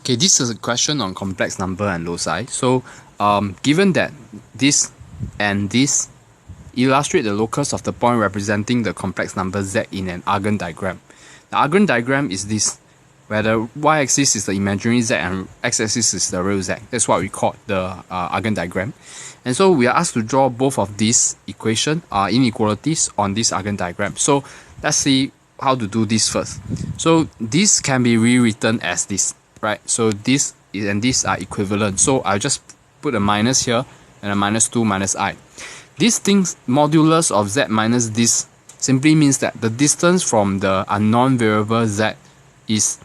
Okay, this is a question on complex number and loci. So, given that this and this illustrate the locus of the point representing the complex number z in an Argand diagram. The Argand diagram is this, where the y-axis is the imaginary z and x-axis is the real z. That's what we call the Argand diagram. And so we are asked to draw both of these inequalities on this Argand diagram. So let's see how to do this first. So this can be rewritten as this, right? So this and this are equivalent. So I'll just put a minus here and a minus 2 minus I. This thing's modulus of z minus this simply means that the distance from the unknown variable z is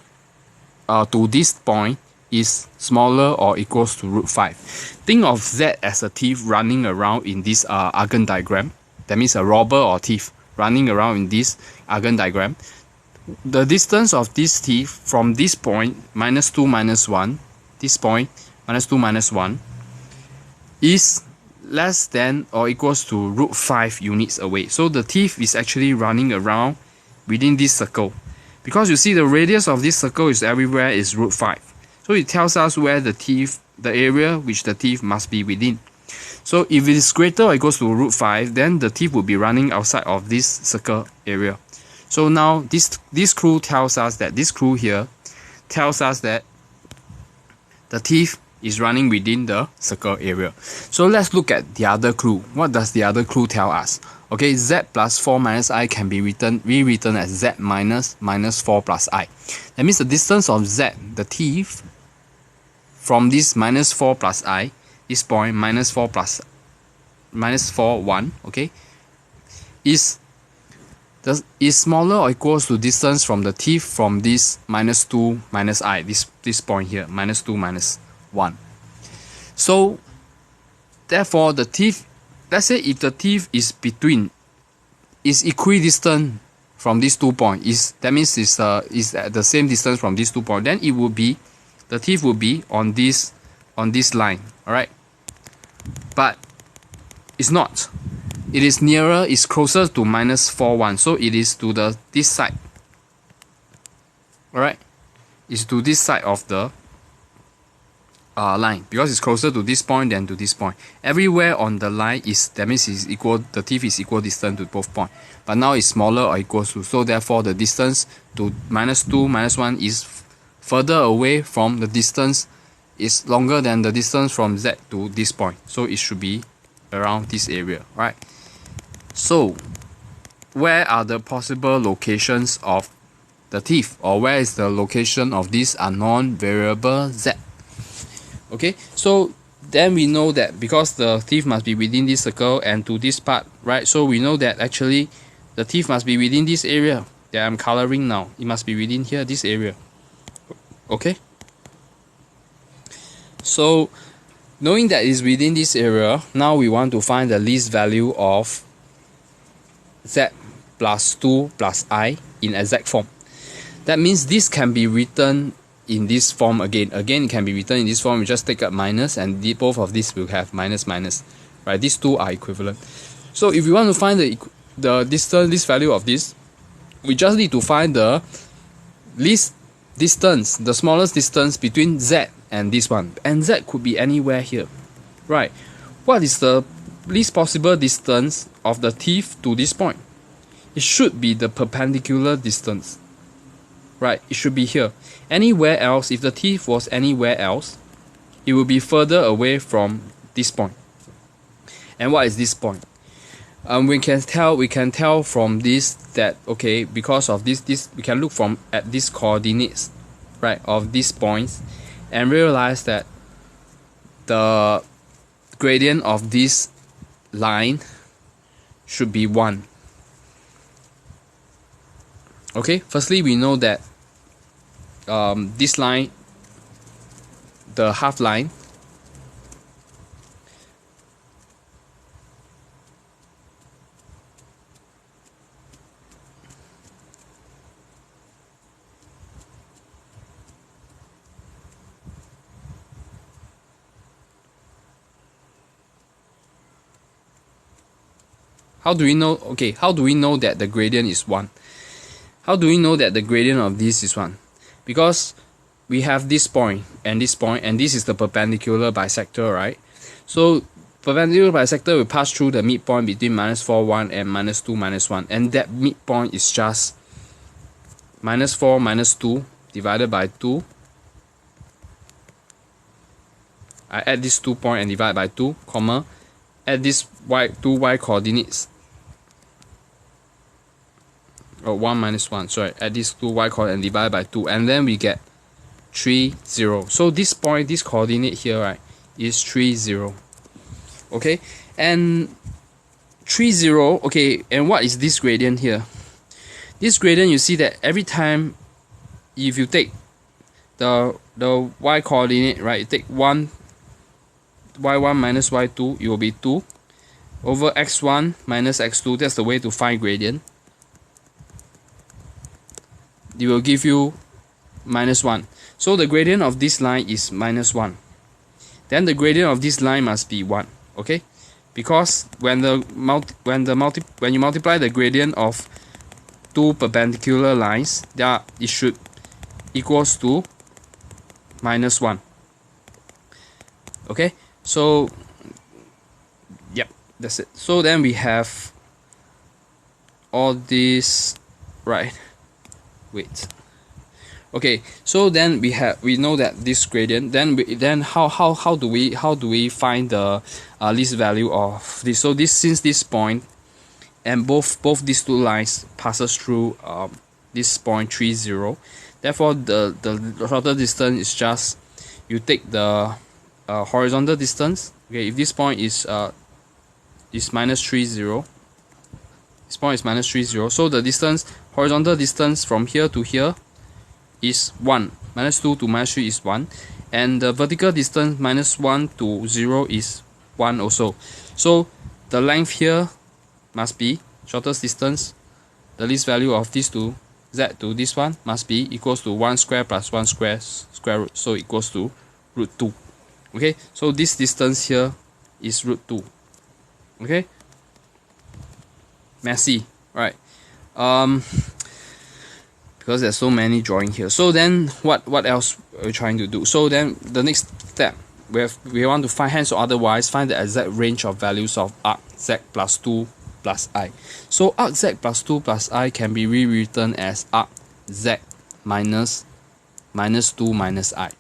to this point is smaller or equals to root 5. Think of z as a thief running around in this Argand diagram. That means a robber or thief running around in this Argand diagram. The distance of this thief from this point, minus 2 minus 1, this point, minus 2 minus 1, is less than or equals to root 5 units away. So the thief is actually running around within this circle. Because you see the radius of this circle is everywhere is root 5. So it tells us where the area which the thief must be within. So if it is greater or equals to root 5, then the thief will be running outside of this circle area. So now this clue tells us that the thief is running within the circle area. So let's look at the other clue. What does the other clue tell us? Okay, z plus 4 minus I can be rewritten as z minus 4 plus I. That means the distance of z, the thief, from this minus 4 plus I, this point, minus 4 1, okay, is smaller or equals to distance from the thief from this minus 2 minus I, this point here, minus 2 minus 1. So therefore the thief, let's say if the thief is equidistant from these 2 points, that means is at the same distance from these 2 points, then it will be, the thief will be on this line, alright? But it's not. It is nearer, it's closer to minus 4 1, so it is to this side. Alright? It's to this side of the line, because it's closer to this point than to this point. Everywhere on the line is, that means is equal, the thief is equal distance to both points. But now it's smaller or equals to, so therefore the distance to minus 2 minus 1 is further away from the distance, is longer than the distance from z to this point. So it should be around this area, right? So where are the possible locations of the thief, or where is the location of this unknown variable z? Okay, so then we know that because the thief must be within this circle and to this part, right? So we know that actually the thief must be within this area that I'm coloring now. It must be within here, this area. Okay? So knowing that it's within this area, now we want to find the least value of z plus 2 plus I in exact form. That means this can be written in this form again. Again, it can be written in this form. We just take up minus, and both of these will have minus minus. Right? These two are equivalent. So if we want to find the distance, this value of this, we just need to find the least distance, the smallest distance between z and this one. And z could be anywhere here. Right? What is the least possible distance of the thief to this point? It should be the perpendicular distance. Right, it should be here. Anywhere else, if the thief was anywhere else, it will be further away from this point. And what is this point? We can tell from this that, okay, because of this we can look at these coordinates, right, of these points, and realize that the gradient of this line should be 1. Okay, firstly we know that this line, the half line, how do we know? Okay, how do we know that the gradient is 1? How do we know that the gradient of this is 1? Because we have this point, and this is the perpendicular bisector, right? So perpendicular bisector will pass through the midpoint between -4, 1 and -2, -1, and that midpoint is just -4 minus 2 divided by 2. I add these 2 points and divide by 2, comma, add these two y coordinates. Oh, 1 minus 1, sorry, add these two y coordinates and divide by 2, and then we get 3, 0. So this point, this coordinate here, right, is 3, 0. Okay, and 3, 0, okay, and what is this gradient here? This gradient, you see that every time if you take the y coordinate, right, you take 1, y1 minus y2, it will be 2 over x1 minus x2. That's the way to find gradient. It will give you -1. So the gradient of this line is -1. Then the gradient of this line must be 1. Okay, because when you multiply the gradient of two perpendicular lines, it should equals to -1. Okay, so yep, that's it. So then we have all this, right? Wait. Okay, so then we know that this gradient. Then how do we find the least value of this? So since this point and both these two lines passes through this point 3, 0. Therefore, the shorter distance is just you take the horizontal distance. Okay, if this point is -3, 0. This point is -3, 0. So the distance, horizontal distance from here to here is 1. -2 to -3 is 1. And the vertical distance -1 to 0 is 1 also. So the length here must be shortest distance. The least value of these two, z to this one, must be equals to 1 square plus 1 square square root. So equals to √2. Okay, so this distance here is √2. Okay, messy, right? Because there's so many drawing here. So then what else are we trying to do? So then the next step, we want to find, hence or otherwise, find the exact range of values of arc z plus 2 plus I. So arc z plus 2 plus I can be rewritten as arc z minus -2 minus I.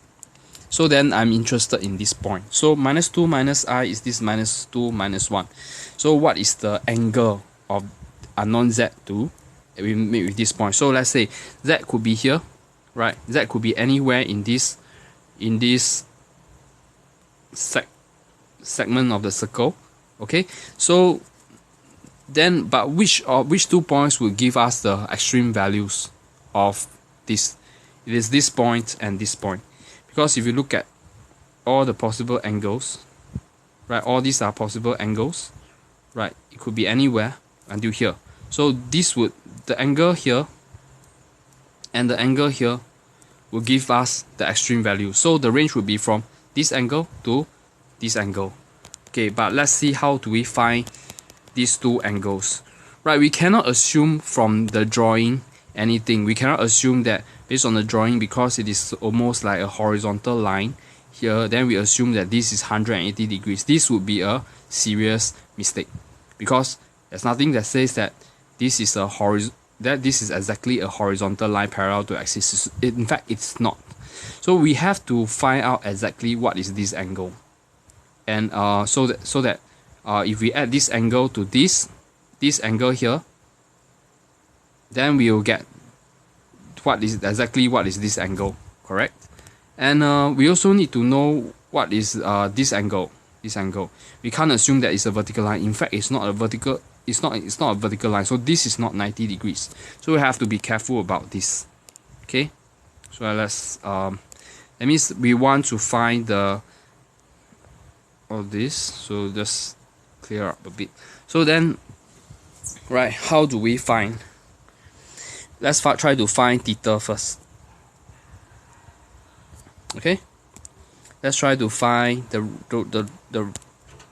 So then I'm interested in this point. So -2 minus I is this -2 minus 1. So what is the angle of unknown z to we make with this point? So let's say z could be here, right? Z could be anywhere in this segment of the circle. Okay, so then which 2 points will give us the extreme values of this? It is this point and this point, because if you look at all the possible angles, right, all these are possible angles, right? It could be anywhere until here. So the angle here and the angle here will give us the extreme value. So the range will be from this angle to this angle. Okay, but let's see how do we find these two angles. Right, we cannot assume from the drawing anything. We cannot assume that based on the drawing, because it is almost like a horizontal line here, then we assume that this is 180 degrees. This would be a serious mistake, because there's nothing that says that this is exactly a horizontal line parallel to axis. In fact, it's not. So we have to find out exactly what is this angle, and so that if we add this angle to this angle here, then we will get what is this angle, correct? And we also need to know what is this angle. We can't assume that it's a vertical line. In fact, it's not a vertical. It's not a vertical line. So this is not 90 degrees. So we have to be careful about this. Okay. So that means we want to find all this. So just clear up a bit. So then, right, how do we find? Let's try to find theta first. Okay, let's try to find the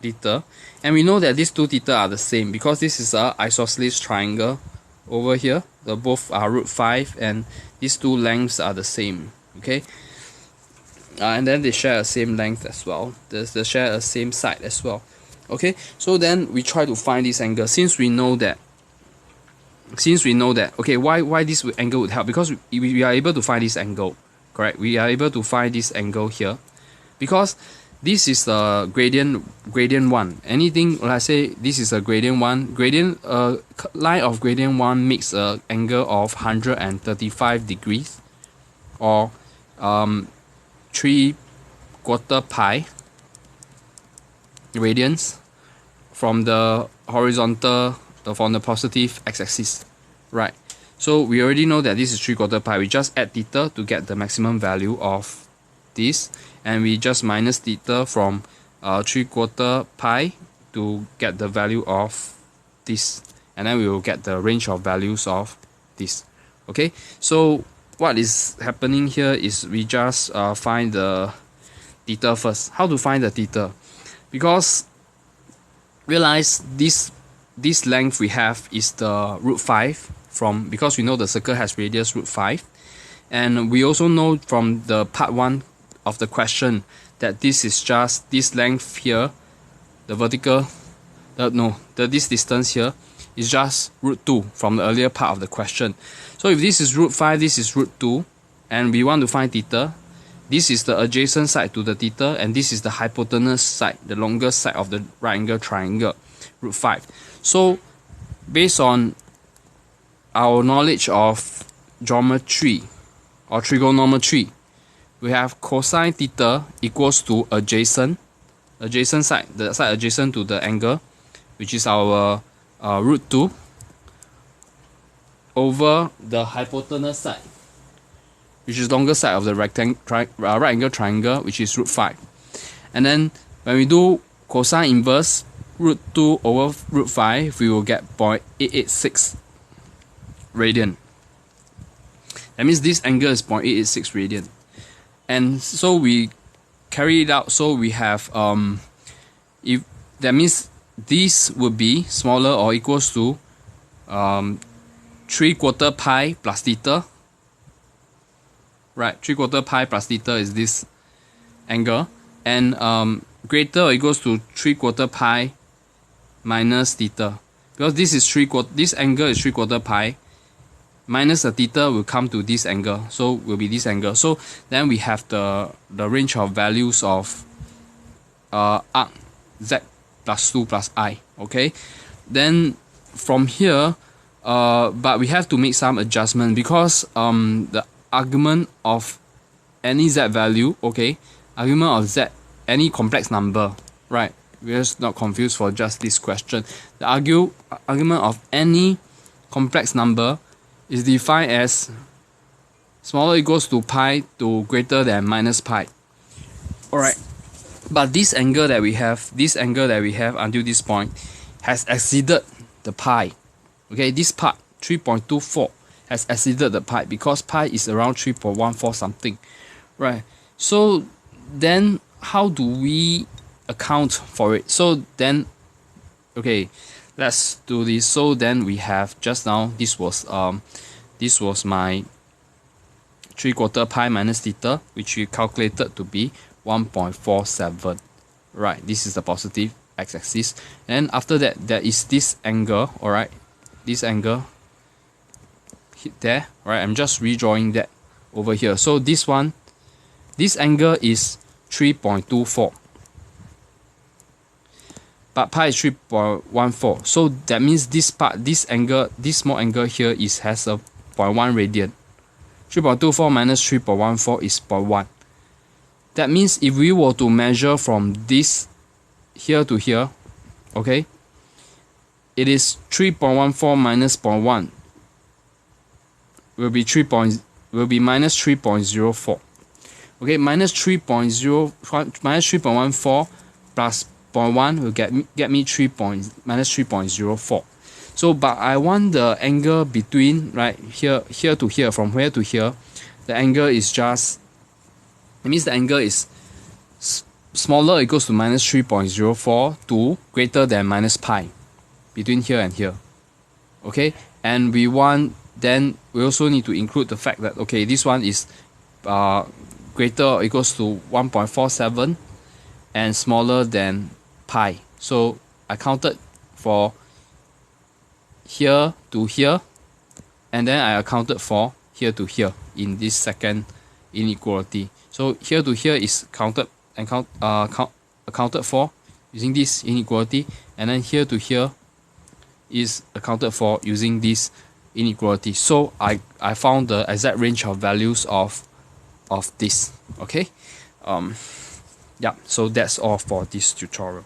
theta, and we know that these two theta are the same because this is a isosceles triangle over here. The both are √5, and these two lengths are the same. Okay, and then they share the same length as well. They share the same side as well. Okay, so then we try to find this angle. Since we know that, okay, why this angle would help? Because we are able to find this angle, correct? We are able to find this angle here, because this is the gradient 1. Anything, let's say this is a gradient 1. Line of gradient 1 makes an angle of 135 degrees, or 3/4 pi radians from the horizontal, from the positive x-axis, right? So we already know that this is 3/4 pi. We just add theta to get the maximum value of this, and we just minus theta from 3/4 pi to get the value of this, and then we will get the range of values of this. Okay, so what is happening here is we just find the theta first. How to find the theta? Because realize this length we have is the √5 from, because we know the circle has radius √5, and we also know from the part 1 of the question that this is just this length here, the vertical, this distance here is just √2 from the earlier part of the question. So if this is √5, this is √2, and we want to find theta, this is the adjacent side to the theta, and this is the hypotenuse side, the longest side of the right angle triangle, √5. So based on our knowledge of geometry or trigonometry, we have cosine theta equals to adjacent side, the side adjacent to the angle, which is our √2, over the hypotenuse side, which is longer side of the right angle triangle, which is √5. And then when we do cosine inverse √2 over √5, we will get 0.886 radian. That means this angle is 0.886 radian. And so we carry it out. So we have if that means this would be smaller or equals to 3/4 pi plus theta. Right, 3/4 pi plus theta is this angle, and greater or equals to 3/4 pi minus theta, because this is this angle is 3/4 pi minus the theta will come to this angle, so will be this angle. So then we have the range of values of arc z plus 2 plus I. Okay, then from here, but we have to make some adjustment, because the argument of any z value, okay, argument of z, any complex number, right? We're just not confused for just this question. The argument of any complex number is defined as smaller equals to pi to greater than minus pi. Alright, but this angle that we have until this point has exceeded the pi. Okay, this part 3.24 has exceeded the pi, because pi is around 3.14 something, right? So then how do we account for it? So then, okay, let's do this. So then we have just now, this was my 3/4 pi minus theta, which we calculated to be 1.47. Right, this is the positive x-axis. And after that, there is this angle. Alright, this angle there. Right, I'm just redrawing that over here. So this angle is 3.24. But pi is 3.14. So that means this small angle here has a 0.1 radian. 3.24 minus 3.14 is 0.1. That means if we were to measure from this here to here, okay, it is 3.14 minus 0.1 will be minus 3.04. Okay, minus 3.14 plus 0.1 will get me minus 3.04. So, but I want the angle between, right, here to here, from here to here, the angle is just, it means the angle is smaller or equals to minus 3.04 to greater than minus pi, between here and here. Okay, and then we also need to include the fact that, okay, this one is greater or equals to 1.47 and smaller than pi. So I counted for here to here, and then I accounted for here to here in this second inequality. So here to here is accounted for using this inequality, and then here to here is accounted for using this inequality. So I found the exact range of values of this. Okay, yeah. So that's all for this tutorial.